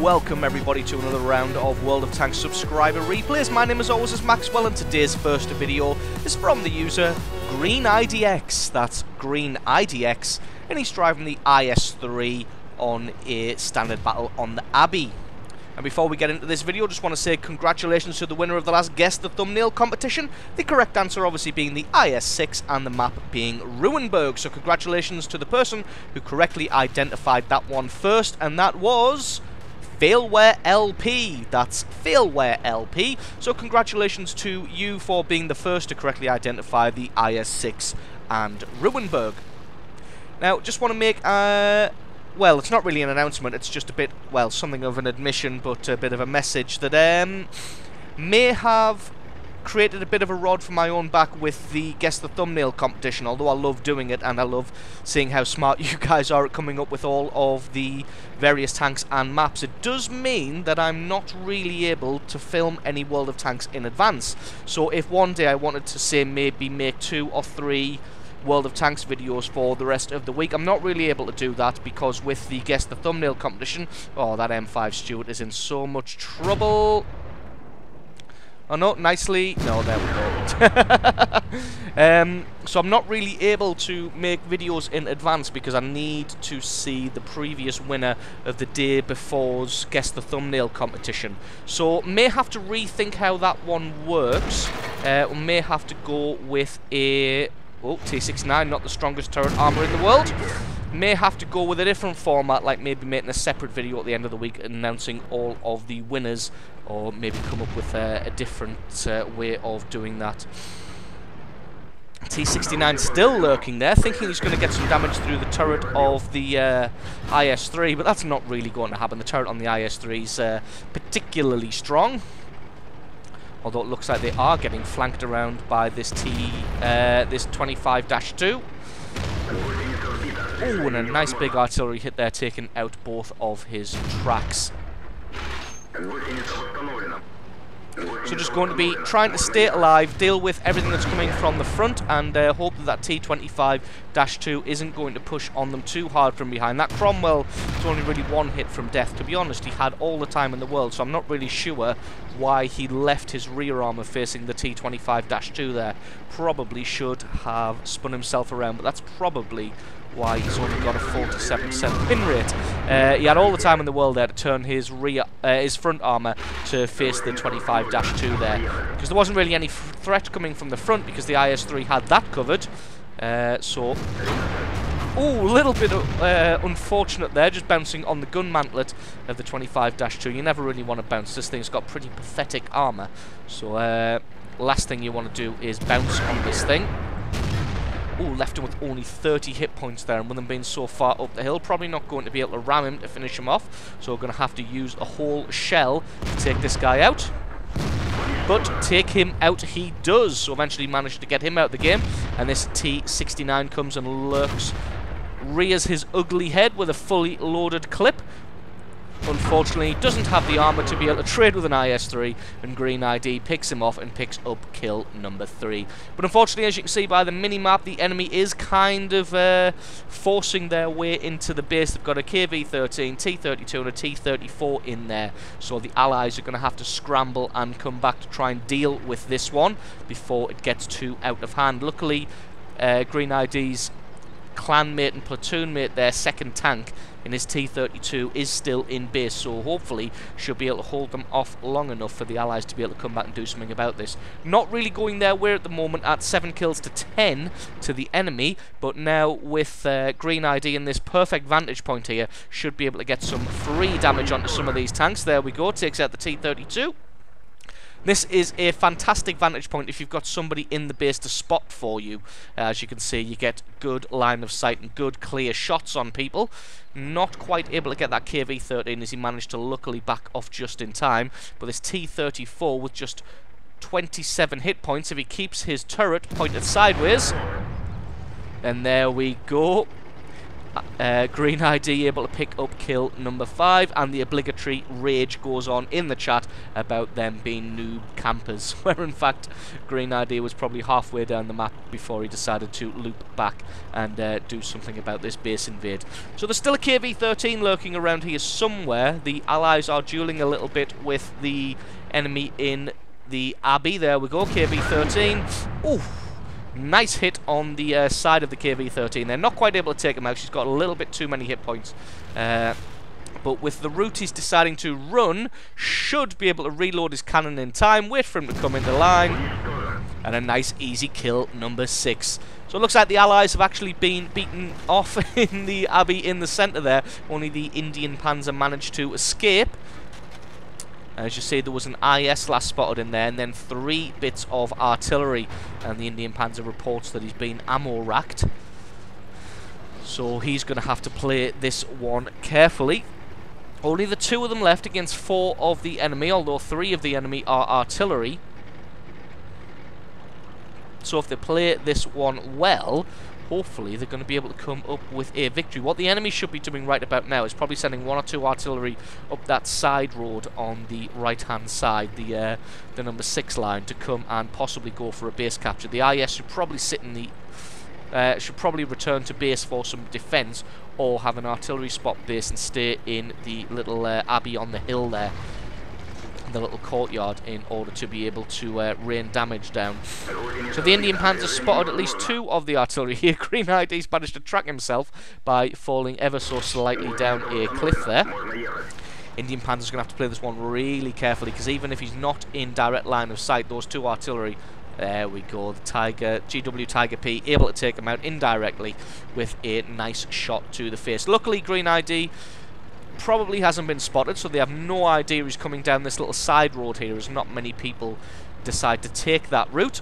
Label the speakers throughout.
Speaker 1: welcome everybody to another round of World of Tanks subscriber replays. My name as always is Maxwell, and today's first video is from the user GreenIDX. That's GreenIDX, and he's driving the IS-3 on a standard battle on the Abbey. And before we get into this video, I just want to say congratulations to the winner of the last Guess the Thumbnail competition. The correct answer obviously being the IS-6 and the map being Ruinberg. So congratulations to the person who correctly identified that one first, and that was Failware LP. That's Failware LP. So congratulations to you for being the first to correctly identify the IS-6 and Ruinberg. Now, just want to make well, it's not really an announcement, it's just a bit, well, something of an admission, but a bit of a message that may have created a bit of a rod for my own back with the Guess the Thumbnail competition, although I love doing it and I love seeing how smart you guys are at coming up with all of the various tanks and maps. It does mean that I'm not really able to film any World of Tanks in advance. So if one day I wanted to, say, maybe make 2 or 3 World of Tanks videos for the rest of the week, I'm not really able to do that because with the Guess the Thumbnail competition, oh, that M5 Stuart is in so much trouble. Oh no, nicely, no, there we go. So I'm not really able to make videos in advance because I need to see the previous winner of the day before's Guess the Thumbnail competition. So may have to rethink how that one works. May have to go with a T69, not the strongest turret armor in the world. May have to go with a different format, like maybe making a separate video at the end of the week announcing all of the winners, or maybe come up with a different way of doing that. T69 still lurking there, thinking he's going to get some damage through the turret of the IS-3, but that's not really going to happen. The turret on the IS-3 is particularly strong, although it looks like they are getting flanked around by this this 25-2. Oh, and a nice big artillery hit there, taking out both of his tracks. So just going to be trying to stay alive, deal with everything that's coming from the front, and hope that T25-2 isn't going to push on them too hard from behind. That Cromwell is only really one hit from death. To be honest, he had all the time in the world, so I'm not really sure why he left his rear armor facing the T25-2 there. Probably should have spun himself around, but that's probably why he's only got a 47% win rate. He had all the time in the world there to turn his front armor to face the 25-2 there, because there wasn't really any threat coming from the front because the IS-3 had that covered. So, oh, a little bit unfortunate there, just bouncing on the gun mantlet of the 25-2. You never really want to bounce. This thing's got pretty pathetic armor, so last thing you want to do is bounce on this thing. Ooh, left him with only 30 hit points there, and with him being so far up the hill, probably not going to be able to ram him to finish him off, so we're going to have to use a whole shell to take this guy out. But take him out he does, so eventually managed to get him out of the game, and this T69 comes and lurks, rears his ugly head with a fully loaded clip. Unfortunately, doesn't have the armor to be able to trade with an IS-3, and GreenID picks him off and picks up kill number 3. But unfortunately, as you can see by the mini-map, the enemy is kind of forcing their way into the base. They've got a KV-13, T-32 and a T-34 in there, so the allies are going to have to scramble and come back to try and deal with this one before it gets too out of hand. Luckily, GreenID's clanmate and platoon mate, their second tank in his T-32, is still in base, so hopefully she'll be able to hold them off long enough for the allies to be able to come back and do something about this. Not really going their way at the moment, at 7 kills to 10 to the enemy, but now with GreenID in this perfect vantage point here, should be able to get some free damage onto some of these tanks. There we go, takes out the T-32. This is a fantastic vantage point if you've got somebody in the base to spot for you. As you can see, you get good line of sight and good clear shots on people. Not quite able to get that KV-13 as he managed to luckily back off just in time. But this T-34 with just 27 hit points, if he keeps his turret pointed sideways. And there we go. Green ID able to pick up kill number 5, and the obligatory rage goes on in the chat about them being noob campers, where in fact Green ID was probably halfway down the map before he decided to loop back and do something about this base invade. So there's still a KV-13 lurking around here somewhere. The allies are dueling a little bit with the enemy in the Abbey. There we go, KV-13. Ooh! Nice hit on the side of the KV-13. They're not quite able to take him out. She's got a little bit too many hit points. But with the route he's deciding to run, should be able to reload his cannon in time, wait for him to come into line, and a nice easy kill, number 6. So it looks like the Allies have actually been beaten off in the Abbey in the centre there. Only the Indian Panzer managed to escape. As you see, there was an IS last spotted in there, and then 3 bits of artillery, and the Indian Panzer reports that he's been ammo racked. So he's going to have to play this one carefully. Only the 2 of them left against 4 of the enemy, although 3 of the enemy are artillery. So if they play this one well, hopefully they're going to be able to come up with a victory. What the enemy should be doing right about now is probably sending 1 or 2 artillery up that side road on the right-hand side, the number 6 line, to come and possibly go for a base capture. The IS should probably sit in the should probably return to base for some defence, or have an artillery spot base and stay in the little abbey on the hill there, the little courtyard, in order to be able to rain damage down. So the Indian Panzer spotted at least 2 of the artillery here. Green ID's managed to track himself by falling ever so slightly down a cliff there. Indian Panzer's going to have to play this one really carefully, because even if he's not in direct line of sight, those 2 artillery, there we go, the Tiger, GW Tiger P, able to take him out indirectly with a nice shot to the face. Luckily, Green ID probably hasn't been spotted, so they have no idea he's coming down this little side road here, as not many people decide to take that route.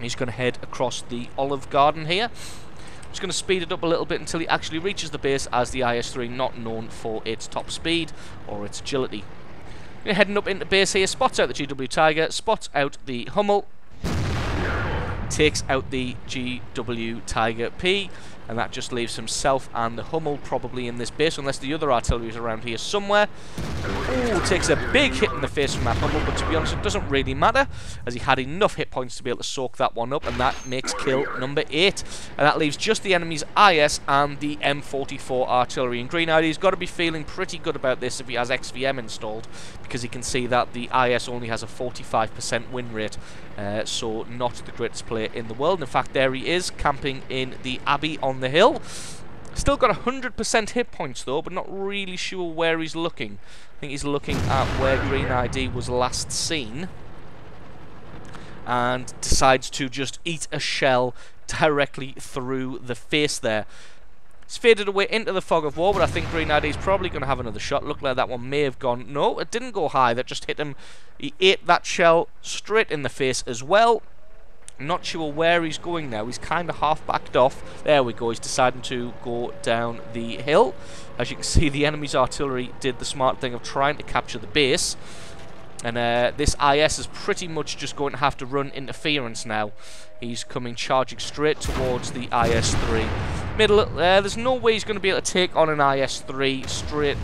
Speaker 1: He's going to head across the Olive Garden here. Just going to speed it up a little bit until he actually reaches the base, as the IS-3 not known for its top speed or its agility. Heading up into base here, spots out the GW Tiger, spots out the Hummel, takes out the GW Tiger P, and that just leaves himself and the Hummel probably in this base, unless the other artillery is around here somewhere. Ooh, takes a big hit in the face from that Hummel, but to be honest, it doesn't really matter, as he had enough hit points to be able to soak that one up, and that makes kill number 8. And that leaves just the enemy's IS and the M44 artillery. And Green ID's got to be feeling pretty good about this if he has XVM installed, because he can see that the IS only has a 45% win rate, so not the greatest player in the world. In fact, there he is, camping in the Abbey on the hill. Still got 100% hit points though, but not really sure where he's looking. I think he's looking at where Green ID was last seen, and decides to just eat a shell directly through the face there. It's faded away into the fog of war, but I think Green ID is probably going to have another shot. Looked like that one may have gone. No, it didn't go high. That just hit him. He ate that shell straight in the face as well. Not sure where he's going now. He's kind of half backed off. There we go. He's deciding to go down the hill. As you can see, the enemy's artillery did the smart thing of trying to capture the base. And this IS is pretty much just going to have to run interference now. He's coming charging straight towards the IS-3. There's no way he's going to be able to take on an IS-3 straight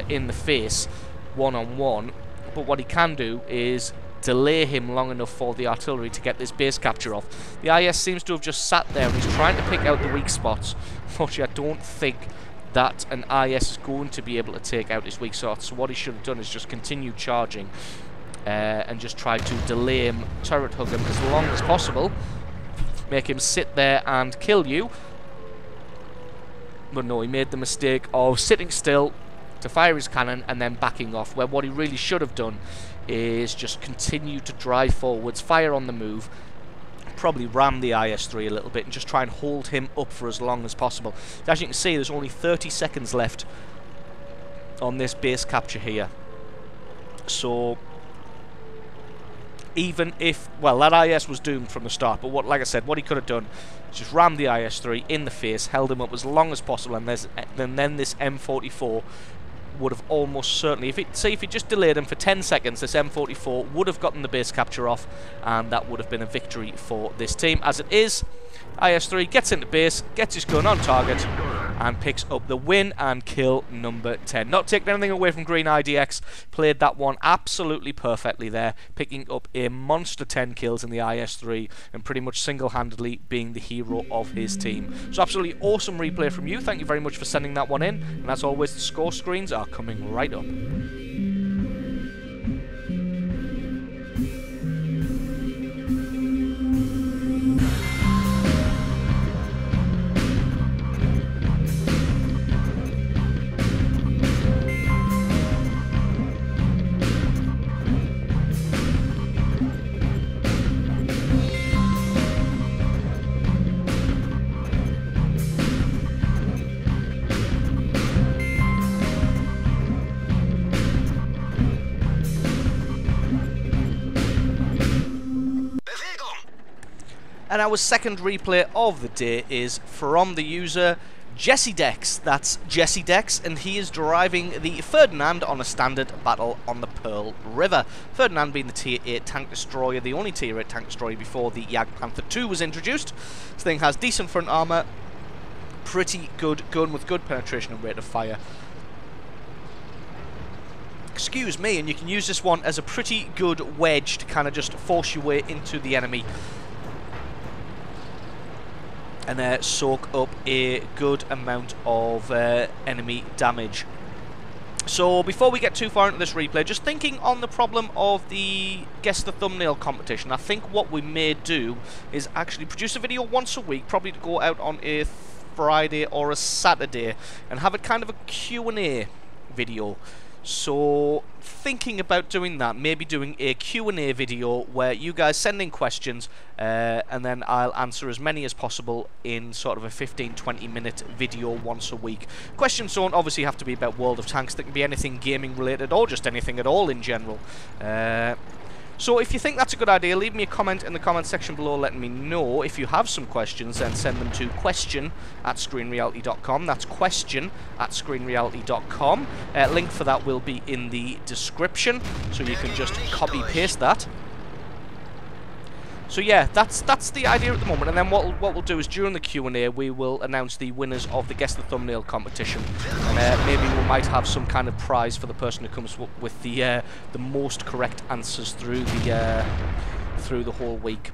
Speaker 1: in the face, one-on-one. But what he can do is delay him long enough for the artillery to get this base capture off. The IS seems to have just sat there and he's trying to pick out the weak spots. Unfortunately, I don't think that an IS is going to be able to take out his weak spots, so what he should have done is just continue charging and just try to delay him, turret hug him as long as possible, make him sit there and kill you. But no, he made the mistake of sitting still to fire his cannon and then backing off, where what he really should have done is just continue to drive forwards, fire on the move, probably ram the IS-3 a little bit and just try and hold him up for as long as possible. As you can see, there's only 30 seconds left on this base capture here. So even if, well, that IS was doomed from the start, but like I said, what he could have done is just ram the IS-3 in the face, held him up as long as possible, and then this M44 would have almost certainly, if he just delayed him for 10 seconds, this M44 would have gotten the base capture off, and that would have been a victory for this team. As it is, IS-3 gets into base, gets his gun on target, and picks up the win and kill number 10. Not taking anything away from Green IDX, played that one absolutely perfectly there, picking up a monster 10 kills in the IS-3 and pretty much single-handedly being the hero of his team. So absolutely awesome replay from you. Thank you very much for sending that one in, and as always, the score screens are coming right up. And our second replay of the day is from the user Jesse Dex. That's Jesse Dex, and he is driving the Ferdinand on a standard battle on the Pearl River. Ferdinand being the Tier 8 tank destroyer, the only Tier 8 tank destroyer before the Jagdpanther 2 was introduced. This thing has decent front armour, pretty good gun with good penetration and rate of fire. Excuse me, and you can use this one as a pretty good wedge to kind of just force your way into the enemy and soak up a good amount of enemy damage. So before we get too far into this replay, just thinking on the problem of the Guess the Thumbnail competition, I think what we may do is actually produce a video once a week, probably to go out on a Friday or a Saturday, and have it kind of a Q&A video. So thinking about doing that, maybe doing a Q&A video where you guys send in questions and then I'll answer as many as possible in sort of a 15-20 minute video once a week. Questions don't obviously have to be about World of Tanks, they can be anything gaming related or just anything at all in general. So if you think that's a good idea, leave me a comment in the comment section below letting me know. If you have some questions, then send them to question@screenreality.com. That's question@screenreality.com. Link for that will be in the description, so you can just copy-paste that. So yeah, that's the idea at the moment, and then what we'll do is during the Q&A we will announce the winners of the Guess the Thumbnail competition, and maybe we might have some kind of prize for the person who comes up with the most correct answers through the whole week.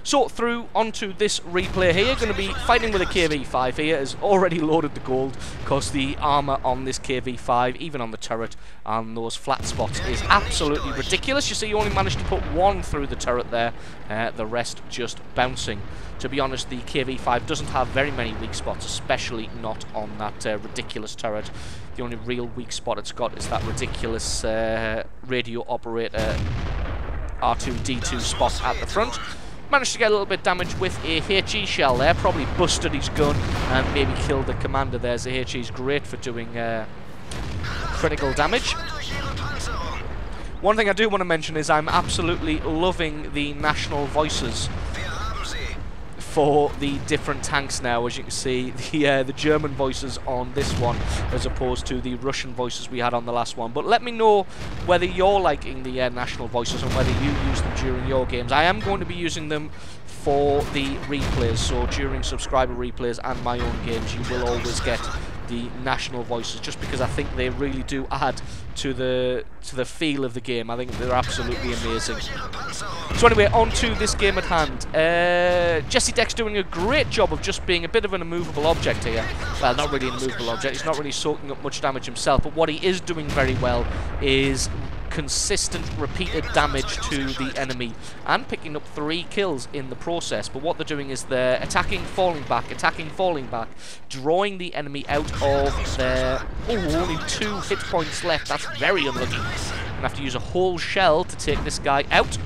Speaker 1: So through onto this replay here, going to be fighting with a KV-5 here. Has already loaded the gold because the armour on this KV-5, even on the turret and those flat spots, is absolutely ridiculous. You see, you only managed to put one through the turret there, the rest just bouncing. To be honest, the KV-5 doesn't have very many weak spots, especially not on that ridiculous turret. The only real weak spot it's got is that ridiculous radio operator R2-D2 spot at the front. Managed to get a little bit damage with a HE shell there, probably busted his gun and maybe killed the commander there. The HE is great for doing critical damage. One thing I do want to mention is I'm absolutely loving the national voices for the different tanks now. As you can see, the German voices on this one as opposed to the Russian voices we had on the last one. But let me know whether you're liking the national voices and whether you use them during your games. I am going to be using them for the replays, so during subscriber replays and my own games you will always get the national voices, just because I think they really do add to the feel of the game. I think they're absolutely amazing. So anyway, on to this game at hand. Jesse Dex doing a great job of just being a bit of an immovable object here. Well, not really an immovable object, he's not really soaking up much damage himself, but what he is doing very well is consistent repeated damage to the enemy and picking up 3 kills in the process. But what they're doing is they're attacking, falling back, drawing the enemy out of their... Oh, only 2 hit points left. That's very unlucky. Gonna have to use a whole shell to take this guy out,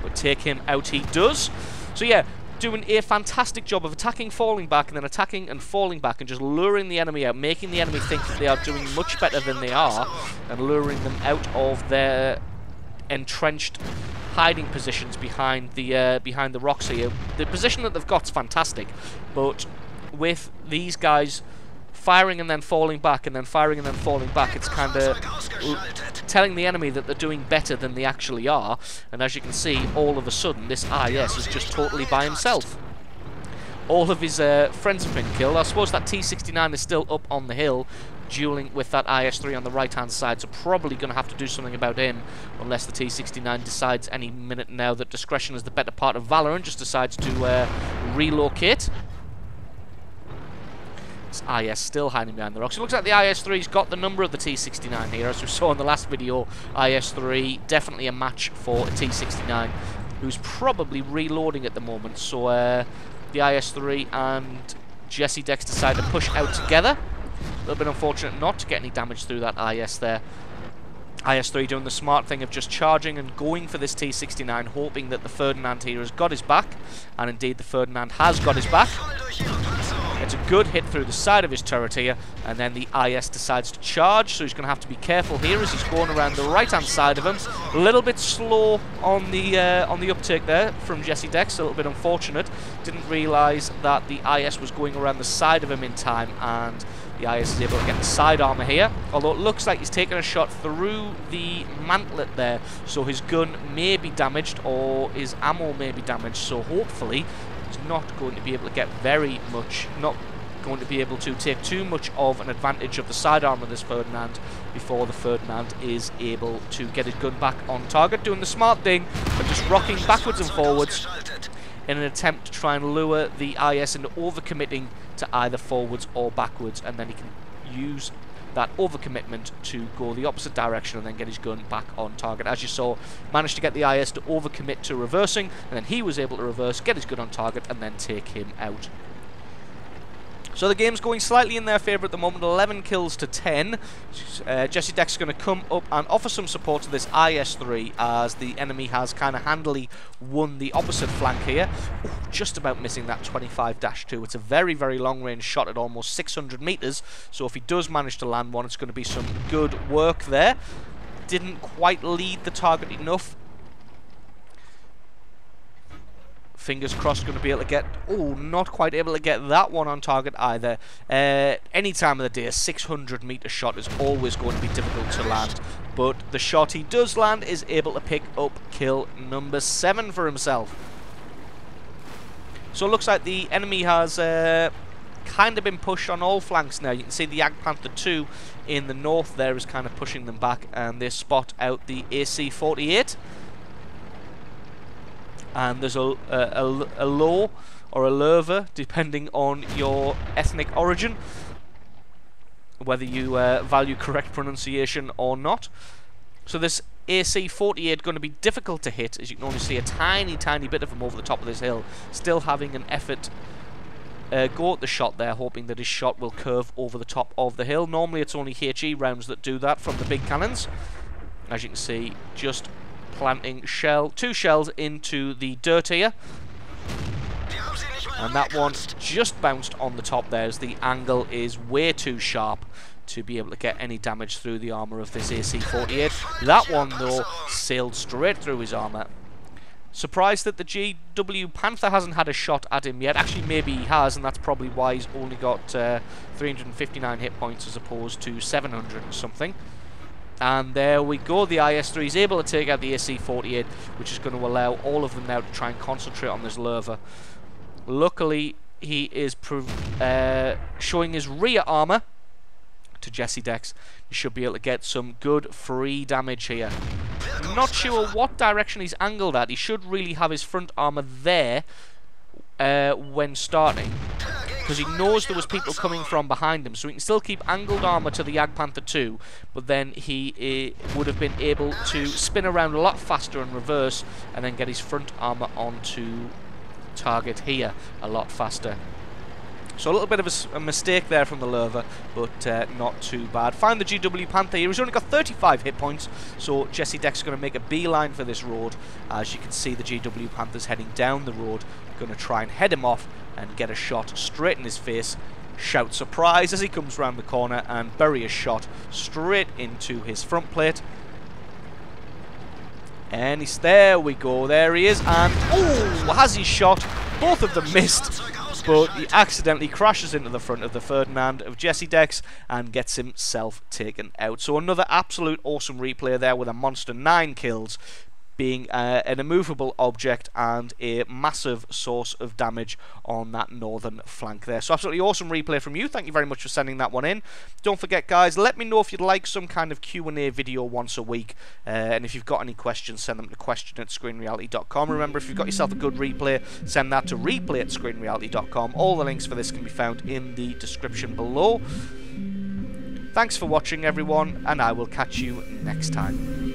Speaker 1: but take him out he does. So yeah, doing a fantastic job of attacking, falling back, and then attacking and falling back, and just luring the enemy out, making the enemy think that they are doing much better than they are, and luring them out of their entrenched hiding positions behind the rocks here. The position that they've got's fantastic, but with these guys firing and then falling back and then firing and then falling back, it's kind of telling the enemy that they're doing better than they actually are. And as you can see, all of a sudden this IS is just totally by himself. all of his friends have been killed. I suppose that T-69 is still up on the hill, dueling with that IS-3 on the right-hand side, so probably going to have to do something about him, unless the T-69 decides any minute now that discretion is the better part of valor and just decides to relocate. This IS still hiding behind the rocks. It looks like the IS-3's got the number of the T-69 here, as we saw in the last video. IS-3, definitely a match for a T-69, who's probably reloading at the moment, so the IS-3 and Jesse Dex decide to push out together. A little bit unfortunate not to get any damage through that IS there. IS-3 doing the smart thing of just charging and going for this T-69, hoping that the Ferdinand here has got his back, and indeed the Ferdinand has got his back. It's a good hit through the side of his turret here, and then the IS decides to charge, so he's going to have to be careful here as he's going around the right-hand side of him. A little bit slow on the uptake there from Jesse Dex, a little bit unfortunate. Didn't realise that the IS was going around the side of him in time, and the IS is able to get the side armour here, although it looks like he's taken a shot through the mantlet there, so his gun may be damaged or his ammo may be damaged, so hopefully he's not going to be able to get very much, not going to be able to take too much of an advantage of the side armour of this Ferdinand before the Ferdinand is able to get his gun back on target, doing the smart thing of just rocking backwards and forwards in an attempt to try and lure the IS into overcommitting to either forwards or backwards, and then he can use that overcommitment to go the opposite direction and then get his gun back on target. As you saw, managed to get the IS to overcommit to reversing, and then he was able to reverse, get his gun on target, and then take him out. So the game's going slightly in their favour at the moment, 11 kills to 10. Jesse Dex is going to come up and offer some support to this IS-3 as the enemy has kind of handily won the opposite flank here. Ooh, just about missing that 25-2. It's a very, very long-range shot at almost 600 metres, so if he does manage to land one, it's going to be some good work there. Didn't quite lead the target enough. Fingers crossed going to be able to get... Oh, not quite able to get that one on target either. Any time of the day, a 600 metre shot is always going to be difficult to land. But the shot he does land is able to pick up kill number 7 for himself. So it looks like the enemy has kind of been pushed on all flanks now. You can see the Jagdpanther 2 in the north there is kind of pushing them back, and they spot out the AC-48. And there's a law or a lurver, depending on your ethnic origin, whether you value correct pronunciation or not. So this AC-48 going to be difficult to hit, as you can only see a tiny, tiny bit of him over the top of this hill. Still having an effort go at the shot there, hoping that his shot will curve over the top of the hill. Normally it's only HE rounds that do that from the big cannons. As you can see, just planting two shells into the dirt here, and that one just bounced on the top there as the angle is way too sharp to be able to get any damage through the armour of this AC-48. That one though sailed straight through his armour. Surprised that the GW Panther hasn't had a shot at him yet. Actually maybe he has, and that's probably why he's only got 359 hit points as opposed to 700 and something. And there we go, the IS-3 is able to take out the AC-48, which is going to allow all of them now to try and concentrate on this lurver. Luckily, he is showing his rear armour to Jesse Dex. He should be able to get some good free damage here. Not sure what direction he's angled at. He should really have his front armour there when starting, because he knows there was people coming from behind him, so he can still keep angled armour to the Jagdpanther 2, but then he would have been able to spin around a lot faster and reverse, and then get his front armour onto target here a lot faster. So a little bit of a mistake there from the lurver, but not too bad. Find the GW Panther here. He's only got 35 hit points, so Jesse Dex is going to make a beeline for this road. As you can see, the GW Panther's heading down the road, going to try and head him off and get a shot straight in his face. Shout surprise as he comes round the corner and bury a shot straight into his front plate. And there we go, there he is, and oh, has he shot? Both of them missed, but he accidentally crashes into the front of the Ferdinand of Jesse Dex and gets himself taken out. So another absolute awesome replay there with a monster 9 kills. being an immovable object and a massive source of damage on that northern flank there. So absolutely awesome replay from you. Thank you very much for sending that one in. Don't forget, guys, let me know if you'd like some kind of Q&A video once a week, and if you've got any questions, send them to question@screenreality.com. Remember, if you've got yourself a good replay, send that to replay@screenreality.com. All the links for this can be found in the description below. Thanks for watching, everyone, and I will catch you next time.